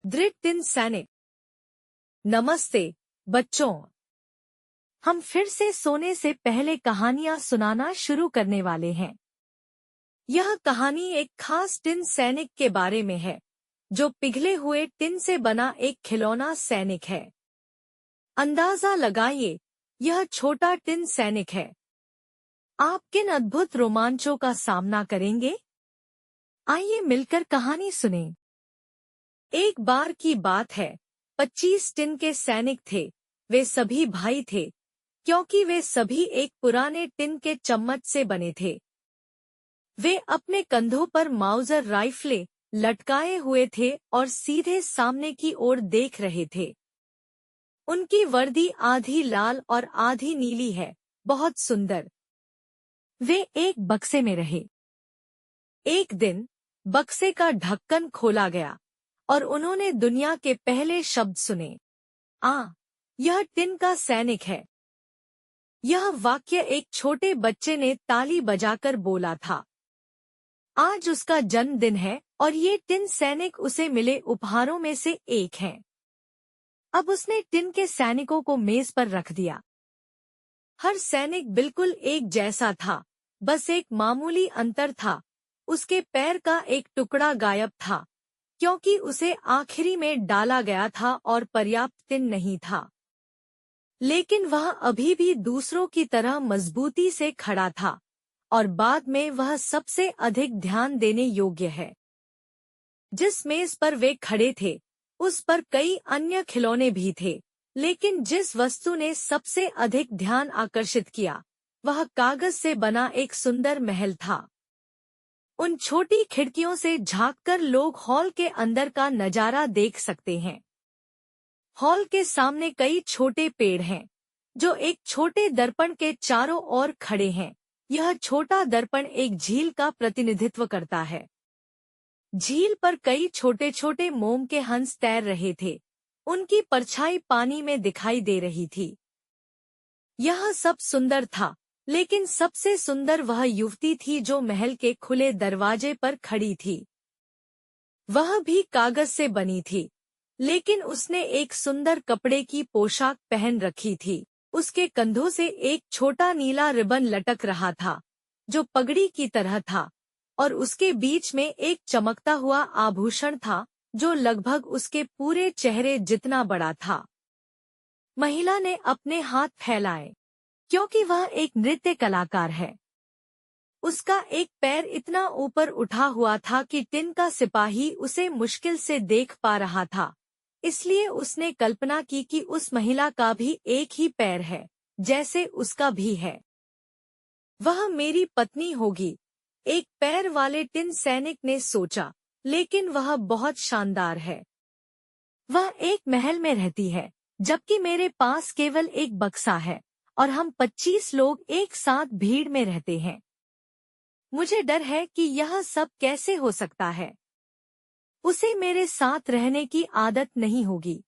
दृढ़ टिन सैनिक। नमस्ते बच्चों, हम फिर से सोने से पहले कहानियां सुनाना शुरू करने वाले हैं। यह कहानी एक खास टिन सैनिक के बारे में है, जो पिघले हुए टिन से बना एक खिलौना सैनिक है। अंदाजा लगाइए, यह छोटा टिन सैनिक है। आप किन अद्भुत रोमांचों का सामना करेंगे? आइए मिलकर कहानी सुनें। एक बार की बात है, 25 टिन के सैनिक थे। वे सभी भाई थे, क्योंकि वे सभी एक पुराने टिन के चम्मच से बने थे। वे अपने कंधों पर माउजर राइफलें लटकाए हुए थे और सीधे सामने की ओर देख रहे थे। उनकी वर्दी आधी लाल और आधी नीली है, बहुत सुंदर। वे एक बक्से में रहे। एक दिन बक्से का ढक्कन खोला गया और उन्होंने दुनिया के पहले शब्द सुने। यह टिन का सैनिक है। यह वाक्य एक छोटे बच्चे ने ताली बजाकर बोला था। आज उसका जन्मदिन है और ये टिन सैनिक उसे मिले उपहारों में से एक है। अब उसने टिन के सैनिकों को मेज पर रख दिया। हर सैनिक बिल्कुल एक जैसा था, बस एक मामूली अंतर था। उसके पैर का एक टुकड़ा गायब था, क्योंकि उसे आखिरी में डाला गया था और पर्याप्त टिन नहीं था। लेकिन वह अभी भी दूसरों की तरह मजबूती से खड़ा था और बाद में वह सबसे अधिक ध्यान देने योग्य है। जिस मेज पर वे खड़े थे, उस पर कई अन्य खिलौने भी थे, लेकिन जिस वस्तु ने सबसे अधिक ध्यान आकर्षित किया, वह कागज से बना एक सुंदर महल था। उन छोटी खिड़कियों से झांककर लोग हॉल के अंदर का नजारा देख सकते हैं। हॉल के सामने कई छोटे पेड़ हैं, जो एक छोटे दर्पण के चारों ओर खड़े हैं। यह छोटा दर्पण एक झील का प्रतिनिधित्व करता है। झील पर कई छोटे छोटे मोम के हंस तैर रहे थे। उनकी परछाई पानी में दिखाई दे रही थी। यह सब सुंदर था, लेकिन सबसे सुंदर वह युवती थी जो महल के खुले दरवाजे पर खड़ी थी। वह भी कागज से बनी थी, लेकिन उसने एक सुंदर कपड़े की पोशाक पहन रखी थी। उसके कंधों से एक छोटा नीला रिबन लटक रहा था, जो पगड़ी की तरह था, और उसके बीच में एक चमकता हुआ आभूषण था, जो लगभग उसके पूरे चेहरे जितना बड़ा था। महिला ने अपने हाथ फैलाए, क्योंकि वह एक नृत्य कलाकार है। उसका एक पैर इतना ऊपर उठा हुआ था कि टिन का सिपाही उसे मुश्किल से देख पा रहा था। इसलिए उसने कल्पना की कि उस महिला का भी एक ही पैर है, जैसे उसका भी है। वह मेरी पत्नी होगी, एक पैर वाले टिन सैनिक ने सोचा, लेकिन वह बहुत शानदार है। वह एक महल में रहती है, जबकि मेरे पास केवल एक बक्सा है और हम 25 लोग एक साथ भीड़ में रहते हैं। मुझे डर है कि यह सब कैसे हो सकता है। उसे मेरे साथ रहने की आदत नहीं होगी,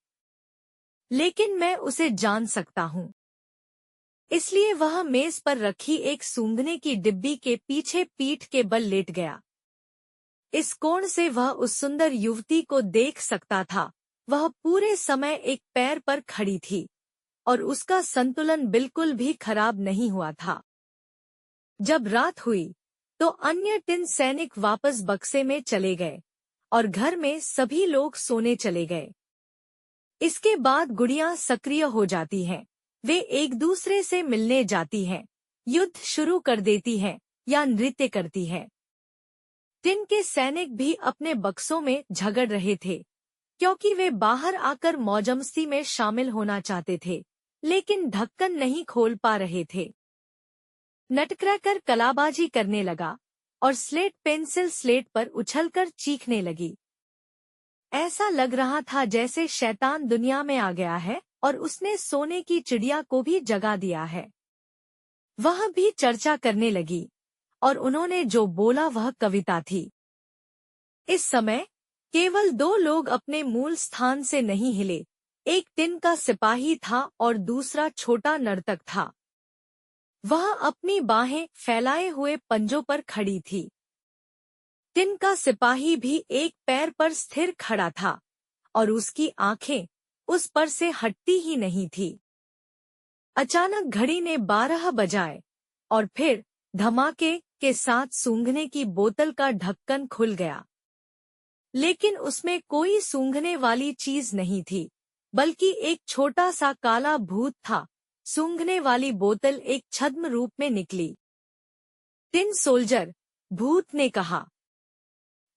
लेकिन मैं उसे जान सकता हूँ। इसलिए वह मेज पर रखी एक सूंघने की डिब्बी के पीछे पीठ के बल लेट गया। इस कोण से वह उस सुंदर युवती को देख सकता था। वह पूरे समय एक पैर पर खड़ी थी और उसका संतुलन बिल्कुल भी खराब नहीं हुआ था। जब रात हुई, तो अन्य टिन सैनिक वापस बक्से में चले गए और घर में सभी लोग सोने चले गए। इसके बाद गुड़ियां सक्रिय हो जाती हैं। वे एक दूसरे से मिलने जाती हैं, युद्ध शुरू कर देती हैं या नृत्य करती हैं। टिन के सैनिक भी अपने बक्सों में झगड़ रहे थे, क्योंकि वे बाहर आकर मौजमस्ती में शामिल होना चाहते थे, लेकिन ढक्कन नहीं खोल पा रहे थे। नटक्रैकर कलाबाजी करने लगा और स्लेट पेंसिल स्लेट पर उछलकर चीखने लगी। ऐसा लग रहा था जैसे शैतान दुनिया में आ गया है और उसने सोने की चिड़िया को भी जगा दिया है। वह भी चर्चा करने लगी और उन्होंने जो बोला वह कविता थी। इस समय केवल 2 लोग अपने मूल स्थान से नहीं हिले। एक टिन का सिपाही था और दूसरा छोटा नर्तक था। वह अपनी बाहें फैलाए हुए पंजों पर खड़ी थी। टिन का सिपाही भी एक पैर पर स्थिर खड़ा था और उसकी आंखें उस पर से हटती ही नहीं थी। अचानक घड़ी ने 12 बजाए और फिर धमाके के साथ सूंघने की बोतल का ढक्कन खुल गया। लेकिन उसमें कोई सूंघने वाली चीज नहीं थी, बल्कि एक छोटा सा काला भूत था। सूंघने वाली बोतल एक छद्म रूप में निकली। टिन सोल्जर, भूत ने कहा,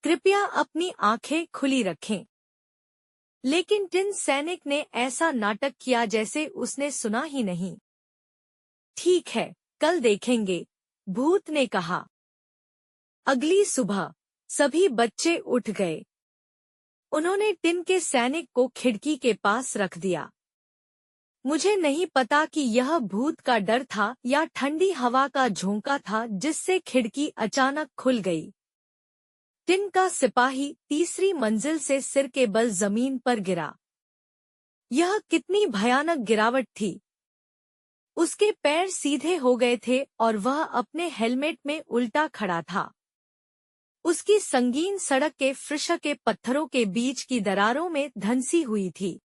कृपया अपनी आंखें खुली रखें। लेकिन टिन सैनिक ने ऐसा नाटक किया जैसे उसने सुना ही नहीं। ठीक है, कल देखेंगे, भूत ने कहा। अगली सुबह सभी बच्चे उठ गए। उन्होंने टिन के सैनिक को खिड़की के पास रख दिया। मुझे नहीं पता कि यह भूत का डर था या ठंडी हवा का झोंका था जिससे खिड़की अचानक खुल गई। टिन का सिपाही तीसरी मंजिल से सिर के बल जमीन पर गिरा। यह कितनी भयानक गिरावट थी। उसके पैर सीधे हो गए थे और वह अपने हेलमेट में उल्टा खड़ा था। उसकी संगीन सड़क के फर्श के पत्थरों के बीच की दरारों में धंसी हुई थी।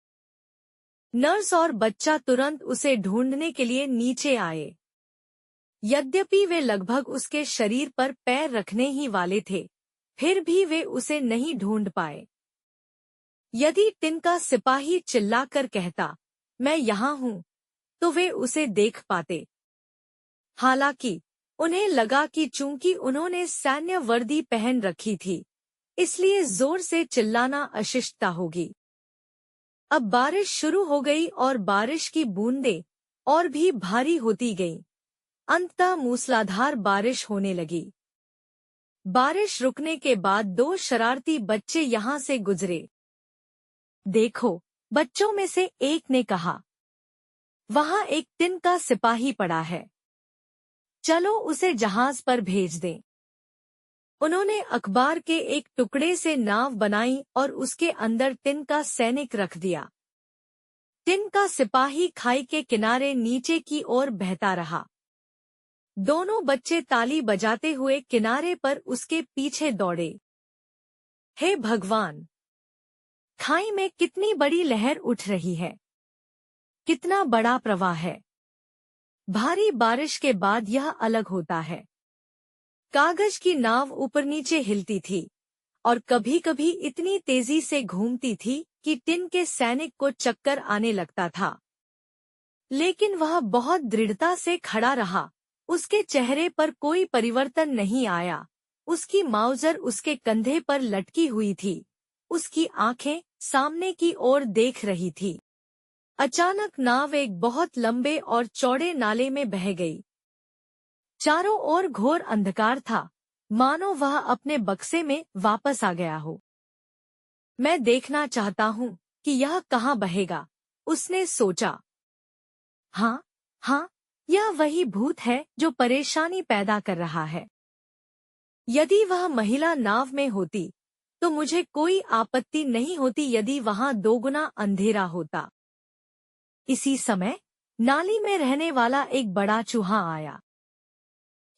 नर्स और बच्चा तुरंत उसे ढूंढने के लिए नीचे आए। यद्यपि वे लगभग उसके शरीर पर पैर रखने ही वाले थे, फिर भी वे उसे नहीं ढूंढ पाए। यदि टिन का सिपाही चिल्लाकर कहता, मैं यहाँ हूँ, तो वे उसे देख पाते। हालांकि उन्हें लगा कि चूंकि उन्होंने सैन्य वर्दी पहन रखी थी, इसलिए जोर से चिल्लाना अशिष्टता होगी। अब बारिश शुरू हो गई और बारिश की बूंदें और भी भारी होती गईं। अंततः मूसलाधार बारिश होने लगी। बारिश रुकने के बाद 2 शरारती बच्चे यहाँ से गुजरे। देखो, बच्चों में से एक ने कहा, वहाँ एक टिन का सिपाही पड़ा है, चलो उसे जहाज पर भेज दें। उन्होंने अखबार के एक टुकड़े से नाव बनाई और उसके अंदर टिन का सैनिक रख दिया। टिन का सिपाही खाई के किनारे नीचे की ओर बहता रहा। दोनों बच्चे ताली बजाते हुए किनारे पर उसके पीछे दौड़े। हे भगवान! खाई में कितनी बड़ी लहर उठ रही है! कितना बड़ा प्रवाह है! भारी बारिश के बाद यह अलग होता है। कागज की नाव ऊपर नीचे हिलती थी और कभी-कभी इतनी तेजी से घूमती थी कि टिन के सैनिक को चक्कर आने लगता था। लेकिन वह बहुत दृढ़ता से खड़ा रहा। उसके चेहरे पर कोई परिवर्तन नहीं आया। उसकी माउजर उसके कंधे पर लटकी हुई थी। उसकी आंखें सामने की ओर देख रही थी। अचानक नाव एक बहुत लंबे और चौड़े नाले में बह गई। चारों ओर घोर अंधकार था, मानो वह अपने बक्से में वापस आ गया हो। मैं देखना चाहता हूँ कि यह कहाँ बहेगा, उसने सोचा। हाँ, हाँ, यह वही भूत है जो परेशानी पैदा कर रहा है। यदि वह महिला नाव में होती, तो मुझे कोई आपत्ति नहीं होती यदि वहाँ दोगुना अंधेरा होता। इसी समय नाली में रहने वाला एक बड़ा चूहा आया।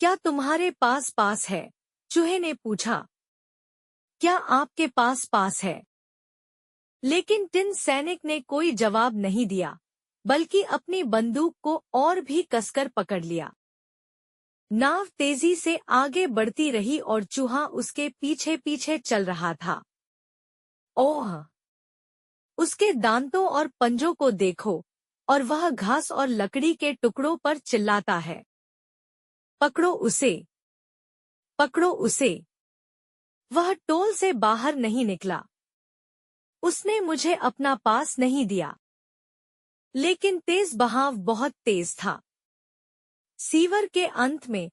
क्या तुम्हारे पास है? चूहे ने पूछा। क्या आपके पास है? लेकिन टिन सैनिक ने कोई जवाब नहीं दिया, बल्कि अपनी बंदूक को और भी कसकर पकड़ लिया। नाव तेजी से आगे बढ़ती रही और चूहा उसके पीछे पीछे चल रहा था। ओह! उसके दांतों और पंजों को देखो, और वह घास और लकड़ी के टुकड़ों पर चिल्लाता है। पकड़ो उसे! पकड़ो उसे! वह टोल से बाहर नहीं निकला। उसने मुझे अपना पास नहीं दिया। लेकिन तेज बहाव बहुत तेज था। सीवर के अंत में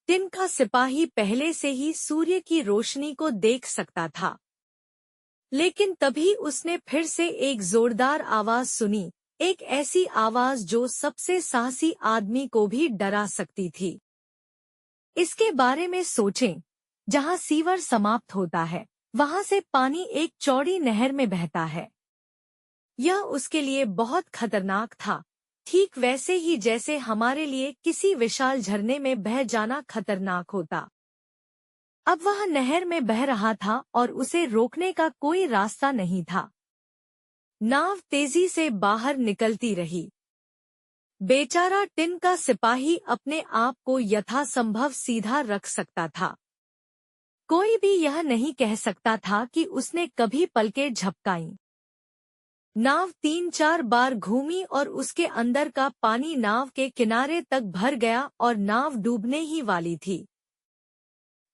टिन का सिपाही पहले से ही सूर्य की रोशनी को देख सकता था। लेकिन तभी उसने फिर से एक जोरदार आवाज सुनी, एक ऐसी आवाज जो सबसे साहसी आदमी को भी डरा सकती थी। इसके बारे में सोचें, जहां सीवर समाप्त होता है, वहां से पानी एक चौड़ी नहर में बहता है। यह उसके लिए बहुत खतरनाक था, ठीक वैसे ही जैसे हमारे लिए किसी विशाल झरने में बह जाना खतरनाक होता। अब वह नहर में बह रहा था और उसे रोकने का कोई रास्ता नहीं था। नाव तेजी से बाहर निकलती रही। बेचारा टिन का सिपाही अपने आप को यथासंभव सीधा रख सकता था। कोई भी यह नहीं कह सकता था कि उसने कभी पलकें झपकाईं। नाव 3-4 बार घूमी और उसके अंदर का पानी नाव के किनारे तक भर गया और नाव डूबने ही वाली थी।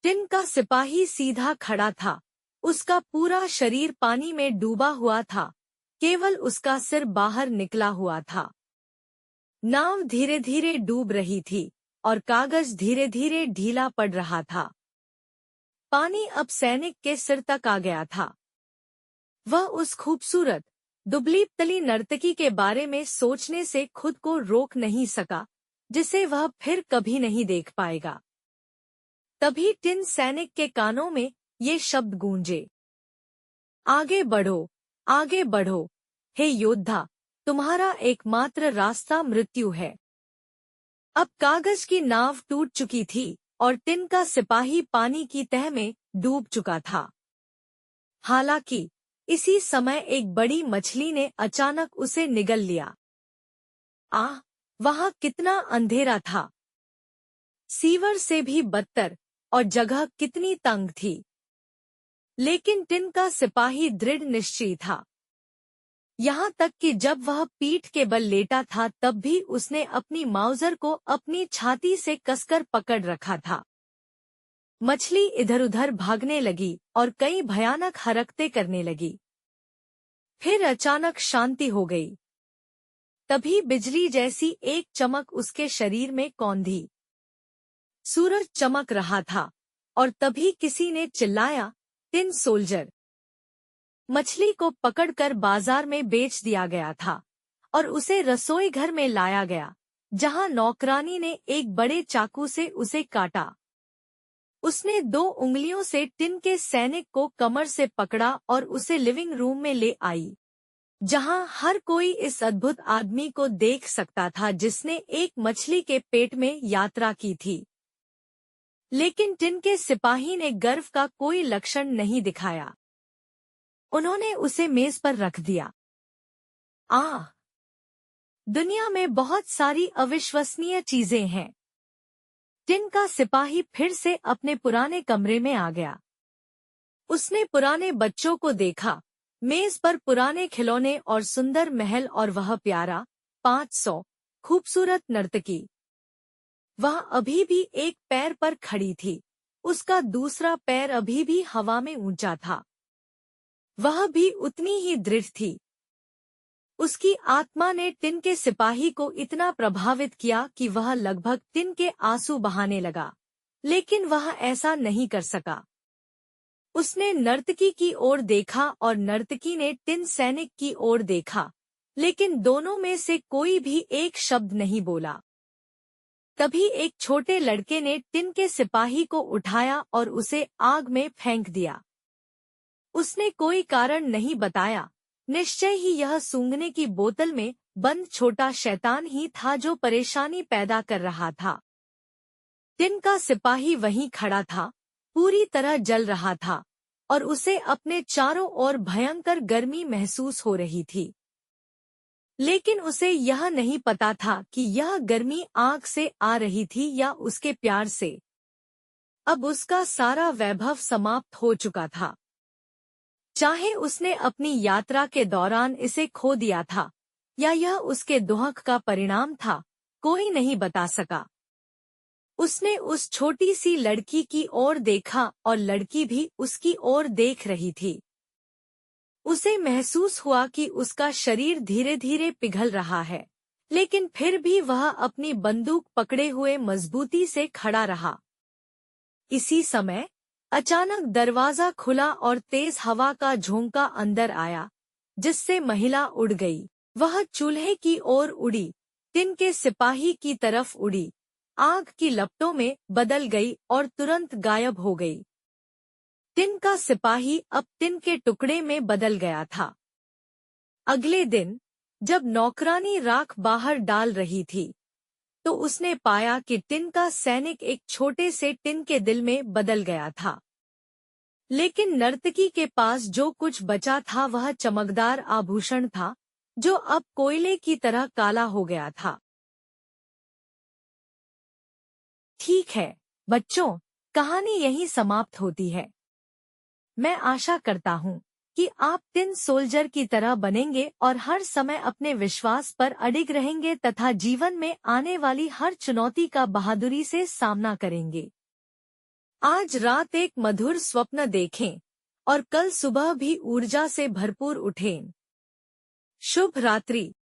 टिन का सिपाही सीधा खड़ा था। उसका पूरा शरीर पानी में डूबा हुआ था, केवल उसका सिर बाहर निकला हुआ था। नाव धीरे धीरे डूब रही थी और कागज धीरे धीरे ढीला पड़ रहा था। पानी अब सैनिक के सिर तक आ गया था। वह उस खूबसूरत दुबली पतली नर्तकी के बारे में सोचने से खुद को रोक नहीं सका, जिसे वह फिर कभी नहीं देख पाएगा। तभी टिन सैनिक के कानों में ये शब्द गूंजे, आगे बढ़ो, आगे बढ़ो, हे योद्धा, तुम्हारा एकमात्र रास्ता मृत्यु है। अब कागज की नाव टूट चुकी थी और टिन का सिपाही पानी की तह में डूब चुका था। हालांकि इसी समय एक बड़ी मछली ने अचानक उसे निगल लिया। आह, वहां कितना अंधेरा था! सीवर से भी बदतर, और जगह कितनी तंग थी। लेकिन टिन का सिपाही दृढ़ निश्चयी था। यहाँ तक कि जब वह पीठ के बल लेटा था तब भी उसने अपनी माउजर को अपनी छाती से कसकर पकड़ रखा था। मछली इधर-उधर भागने लगी और कई भयानक हरकतें करने लगी। फिर अचानक शांति हो गई। तभी बिजली जैसी एक चमक उसके शरीर में कौंधी। सूरज चमक रहा था और तभी किसी ने चिल्लाया, टिन सोल्जर! मछली को पकड़कर बाजार में बेच दिया गया था और उसे रसोई घर में लाया गया, जहां नौकरानी ने एक बड़े चाकू से उसे काटा। उसने 2 उंगलियों से टिन के सैनिक को कमर से पकड़ा और उसे लिविंग रूम में ले आई, जहां हर कोई इस अद्भुत आदमी को देख सकता था जिसने एक मछली के पेट में यात्रा की थी। लेकिन टिन के सिपाही ने गर्व का कोई लक्षण नहीं दिखाया। उन्होंने उसे मेज पर रख दिया। दुनिया में बहुत सारी अविश्वसनीय चीजें हैं। टिन का सिपाही फिर से अपने पुराने कमरे में आ गया। उसने पुराने बच्चों को देखा, मेज पर पुराने खिलौने और सुंदर महल और वह प्यारा 500 खूबसूरत नर्तकी। वह अभी भी एक पैर पर खड़ी थी, उसका दूसरा पैर अभी भी हवा में ऊंचा था। वह भी उतनी ही दृढ़ थी। उसकी आत्मा ने टिन के सिपाही को इतना प्रभावित किया कि वह लगभग टिन के आंसू बहाने लगा, लेकिन वह ऐसा नहीं कर सका। उसने नर्तकी की ओर देखा और नर्तकी ने टिन सैनिक की ओर देखा, लेकिन दोनों में से कोई भी एक शब्द नहीं बोला। तभी एक छोटे लड़के ने टिन के सिपाही को उठाया और उसे आग में फेंक दिया। उसने कोई कारण नहीं बताया, निश्चय ही यह सूंघने की बोतल में बंद छोटा शैतान ही था जो परेशानी पैदा कर रहा था। टिन का सिपाही वहीं खड़ा था, पूरी तरह जल रहा था और उसे अपने चारों ओर भयंकर गर्मी महसूस हो रही थी। लेकिन उसे यह नहीं पता था कि यह गर्मी आग से आ रही थी या उसके प्यार से। अब उसका सारा वैभव समाप्त हो चुका था। चाहे उसने अपनी यात्रा के दौरान इसे खो दिया था या यह उसके दुहक का परिणाम था, कोई नहीं बता सका। उसने उस छोटी सी लड़की की ओर देखा और लड़की भी उसकी ओर देख रही थी। उसे महसूस हुआ कि उसका शरीर धीरे धीरे पिघल रहा है, लेकिन फिर भी वह अपनी बंदूक पकड़े हुए मजबूती से खड़ा रहा। इसी समय अचानक दरवाजा खुला और तेज हवा का झोंका अंदर आया, जिससे महिला उड़ गई। वह चूल्हे की ओर उड़ी, टिन के सिपाही की तरफ उड़ी, आग की लपटों में बदल गई और तुरंत गायब हो गई। टिन का सिपाही अब टिन के टुकड़े में बदल गया था। अगले दिन जब नौकरानी राख बाहर डाल रही थी, तो उसने पाया कि टिन का सैनिक एक छोटे से टिन के दिल में बदल गया था। लेकिन नर्तकी के पास जो कुछ बचा था वह चमकदार आभूषण था, जो अब कोयले की तरह काला हो गया था। ठीक है बच्चों, कहानी यहीं समाप्त होती है। मैं आशा करता हूँ कि आप टिन सोल्जर की तरह बनेंगे और हर समय अपने विश्वास पर अडिग रहेंगे तथा जीवन में आने वाली हर चुनौती का बहादुरी से सामना करेंगे। आज रात एक मधुर स्वप्न देखें और कल सुबह भी ऊर्जा से भरपूर उठें। शुभ रात्रि।